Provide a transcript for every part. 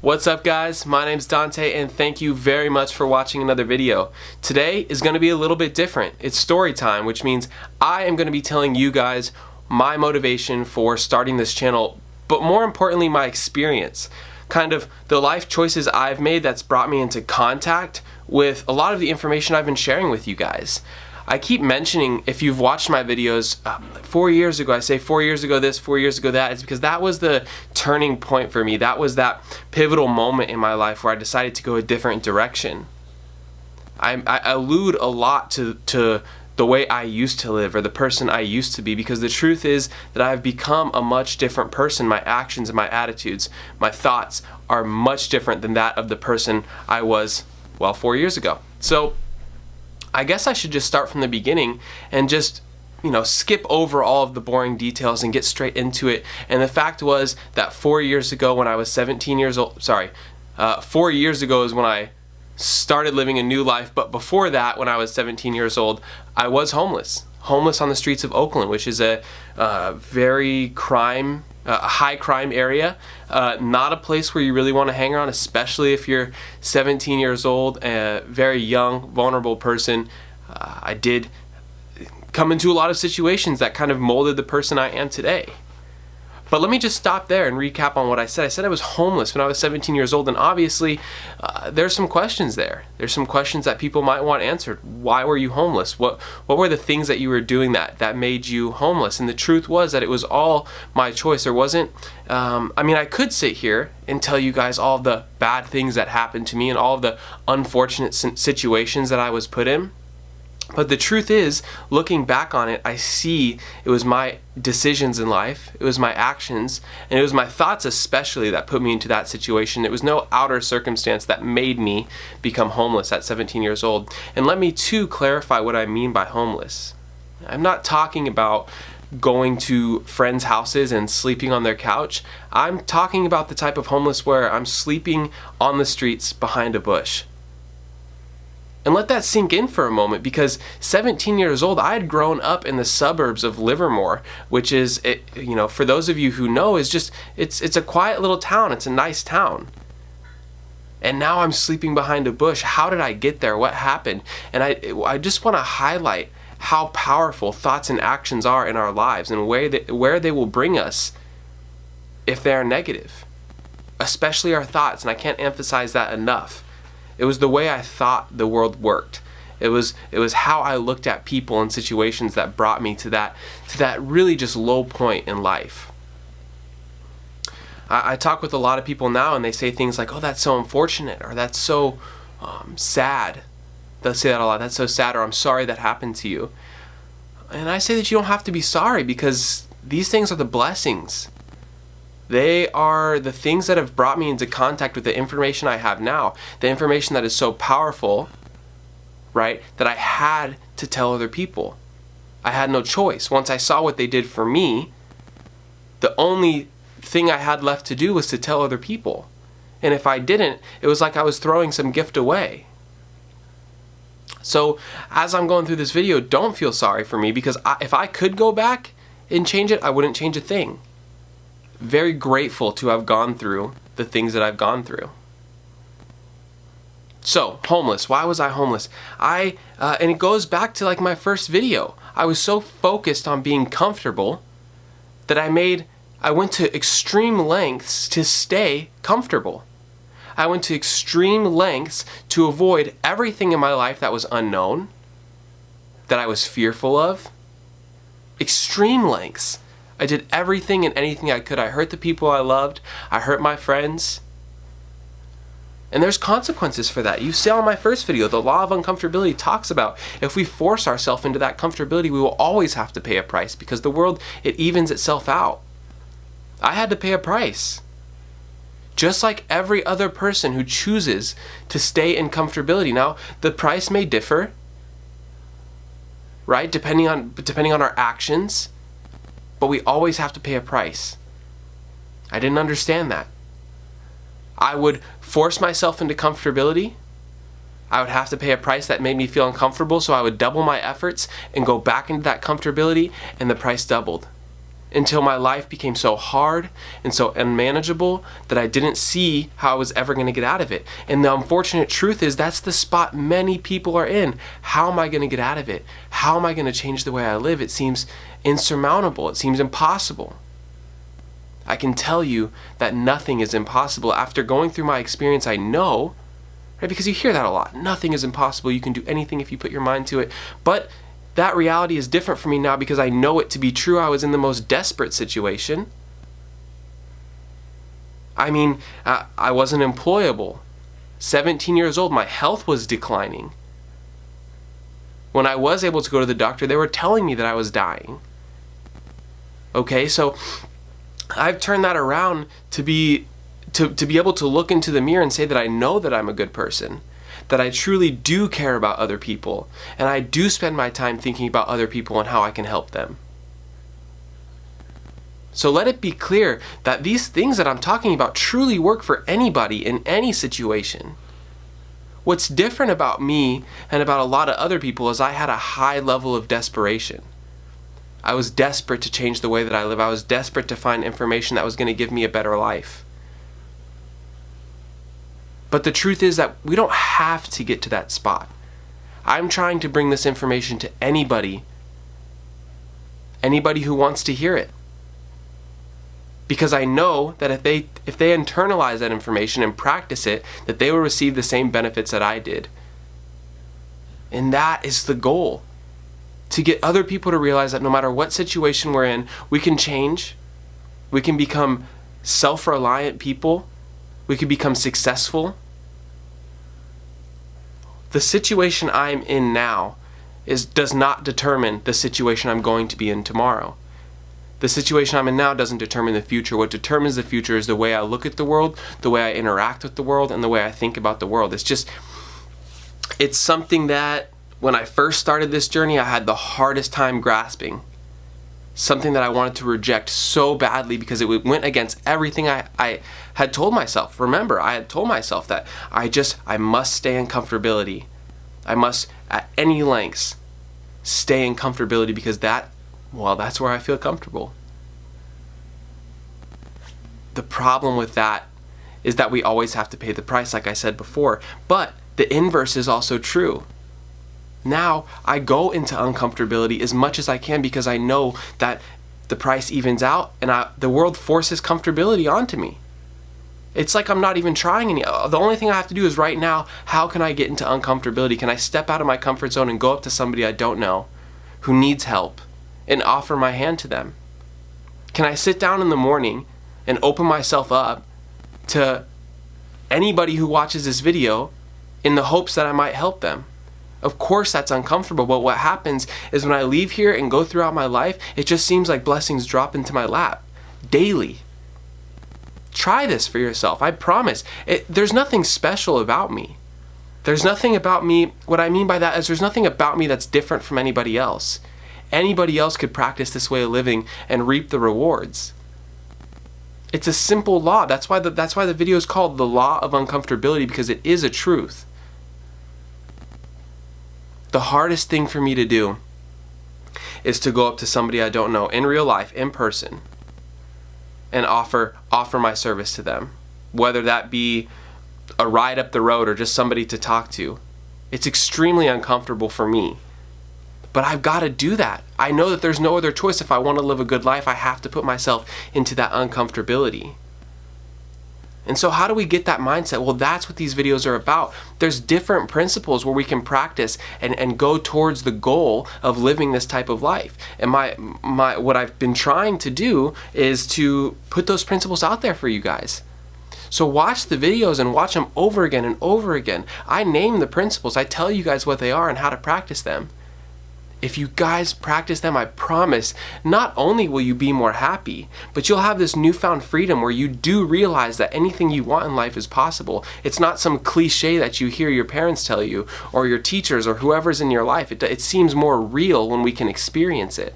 What's up guys, my name's Dante and thank you very much for watching another video. Today is going to be a little bit different. It's story time, which means I am going to be telling you guys my motivation for starting this channel, but more importantly my experience. Kind of the life choices I've made that's brought me into contact with a lot of the information I've been sharing with you guys. I keep mentioning, if you've watched my videos, 4 years ago, I say 4 years ago this, 4 years ago that. It's because that was the turning point for me. That was that pivotal moment in my life where I decided to go a different direction. I allude a lot to the way I used to live or the person I used to be, because the truth is that I've become a much different person. My actions and my attitudes, my thoughts are much different than that of the person I was, well, 4 years ago. So I guess I should just start from the beginning and just, skip over all of the boring details and get straight into it. And the fact was that 4 years ago when I was 17 years old, 4 years ago is when I started living a new life. But before that, when I was 17 years old, I was homeless on the streets of Oakland, which is a very high crime area, not a place where you really want to hang around, especially if you're 17 years old, a very young, vulnerable person. I did come into a lot of situations that kind of molded the person I am today. But let me just stop there and recap on what I said. I said I was homeless when I was 17 years old, and obviously there's some questions there. There's some questions that people might want answered. Why were you homeless? What were the things that you were doing that made you homeless? And the truth was that it was all my choice. There wasn't, I could sit here and tell you guys all of the bad things that happened to me and all of the unfortunate situations that I was put in. But the truth is, looking back on it, I see it was my decisions in life, it was my actions, and it was my thoughts especially that put me into that situation. It was no outer circumstance that made me become homeless at 17 years old. And let me too clarify what I mean by homeless. I'm not talking about going to friends' houses and sleeping on their couch. I'm talking about the type of homeless where I'm sleeping on the streets behind a bush. And let that sink in for a moment, because 17 years old, I had grown up in the suburbs of Livermore, which is, for those of you who know, is just, it's a quiet little town. It's a nice town. And now I'm sleeping behind a bush. How did I get there? What happened? And I just want to highlight how powerful thoughts and actions are in our lives, and where they will bring us if they are negative, especially our thoughts. And I can't emphasize that enough. It was the way I thought the world worked. It was how I looked at people and situations that brought me to that really just low point in life. I talk with a lot of people now, and they say things like, "Oh, that's so unfortunate," or "That's so sad." They'll say that a lot. "That's so sad," or "I'm sorry that happened to you." And I say that you don't have to be sorry, because these things are the blessings. They are the things that have brought me into contact with the information I have now. The information that is so powerful, right, that I had to tell other people. I had no choice. Once I saw what they did for me, the only thing I had left to do was to tell other people. And if I didn't, it was like I was throwing some gift away. So as I'm going through this video, don't feel sorry for me, because if I could go back and change it, I wouldn't change a thing. Very grateful to have gone through the things that I've gone through. So, homeless. Why was I homeless? And it goes back to like my first video. I was so focused on being comfortable that I went to extreme lengths to stay comfortable. I went to extreme lengths to avoid everything in my life that was unknown, that I was fearful of. Extreme lengths. I did everything and anything I could. I hurt the people I loved. I hurt my friends. And there's consequences for that. You saw in my first video, the law of uncomfortability talks about if we force ourselves into that comfortability, we will always have to pay a price, because the world, it evens itself out. I had to pay a price. Just like every other person who chooses to stay in comfortability. Now, the price may differ, right? Depending on our actions. But we always have to pay a price. I didn't understand that. I would force myself into comfortability. I would have to pay a price that made me feel uncomfortable, so I would double my efforts and go back into that comfortability, and the price doubled. until my life became so hard and so unmanageable that I didn't see how I was ever going to get out of it. And the unfortunate truth is that's the spot many people are in. How am I going to get out of it? How am I going to change the way I live? It seems insurmountable. It seems impossible. I can tell you that nothing is impossible. After going through my experience, I know, right? Because you hear that a lot. Nothing is impossible. You can do anything if you put your mind to it. But that reality is different for me now because I know it to be true. I was in the most desperate situation. I mean, I wasn't employable. 17 years old, my health was declining. When I was able to go to the doctor, they were telling me that I was dying. Okay, so I've turned that around to be able to look into the mirror and say that I know that I'm a good person, that I truly do care about other people, and I do spend my time thinking about other people and how I can help them. So let it be clear that these things that I'm talking about truly work for anybody in any situation. What's different about me and about a lot of other people is I had a high level of desperation. I was desperate to change the way that I live. I was desperate to find information that was going to give me a better life. But the truth is that we don't have to get to that spot. I'm trying to bring this information to anybody who wants to hear it. Because I know that if they internalize that information and practice it, that they will receive the same benefits that I did. And that is the goal. To get other people to realize that no matter what situation we're in, we can change. We can become self-reliant people. We can become successful. The situation I'm in now does not determine the situation I'm going to be in tomorrow. The situation I'm in now doesn't determine the future. What determines the future is the way I look at the world, the way I interact with the world, and the way I think about the world. It's something that when I first started this journey, I had the hardest time grasping. Something that I wanted to reject so badly because it went against everything I had told myself. Remember, I had told myself that I must stay in comfortability. I must, at any lengths, stay in comfortability because that's where I feel comfortable. The problem with that is that we always have to pay the price, like I said before. But the inverse is also true. Now I go into uncomfortability as much as I can because I know that the price evens out and the world forces comfortability onto me. It's like I'm not even trying any. The only thing I have to do is right now, how can I get into uncomfortability? Can I step out of my comfort zone and go up to somebody I don't know who needs help and offer my hand to them? Can I sit down in the morning and open myself up to anybody who watches this video in the hopes that I might help them? Of course that's uncomfortable, but what happens is when I leave here and go throughout my life, it just seems like blessings drop into my lap daily. Try this for yourself. I promise. There's nothing special about me. There's nothing about me. What I mean by that is there's nothing about me that's different from anybody else. Anybody else could practice this way of living and reap the rewards. It's a simple law. That's why the video is called The Law of Uncomfortability, because it is a truth. The hardest thing for me to do is to go up to somebody I don't know in real life, in person, and offer my service to them, whether that be a ride up the road or just somebody to talk to. It's extremely uncomfortable for me, but I've got to do that. I know that there's no other choice. If I want to live a good life, I have to put myself into that uncomfortability. And so how do we get that mindset? Well, that's what these videos are about. There's different principles where we can practice and go towards the goal of living this type of life. And what I've been trying to do is to put those principles out there for you guys. So watch the videos and watch them over again and over again. I name the principles. I tell you guys what they are and how to practice them. If you guys practice them, I promise, not only will you be more happy, but you'll have this newfound freedom where you do realize that anything you want in life is possible. It's not some cliche that you hear your parents tell you or your teachers or whoever's in your life. It seems more real when we can experience it.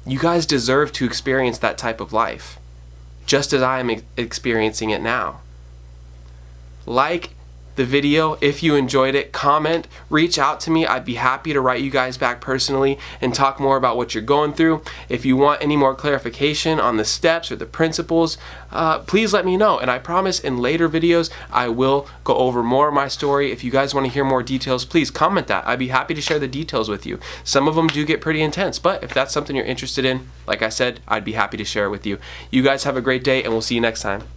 You guys deserve to experience that type of life, just as I am experiencing it now. Like, the video. If you enjoyed it, comment, reach out to me. I'd be happy to write you guys back personally and talk more about what you're going through. If you want any more clarification on the steps or the principles, please let me know. And I promise in later videos, I will go over more of my story. If you guys want to hear more details, please comment that. I'd be happy to share the details with you. Some of them do get pretty intense, but if that's something you're interested in, like I said, I'd be happy to share it with you. You guys have a great day, and we'll see you next time.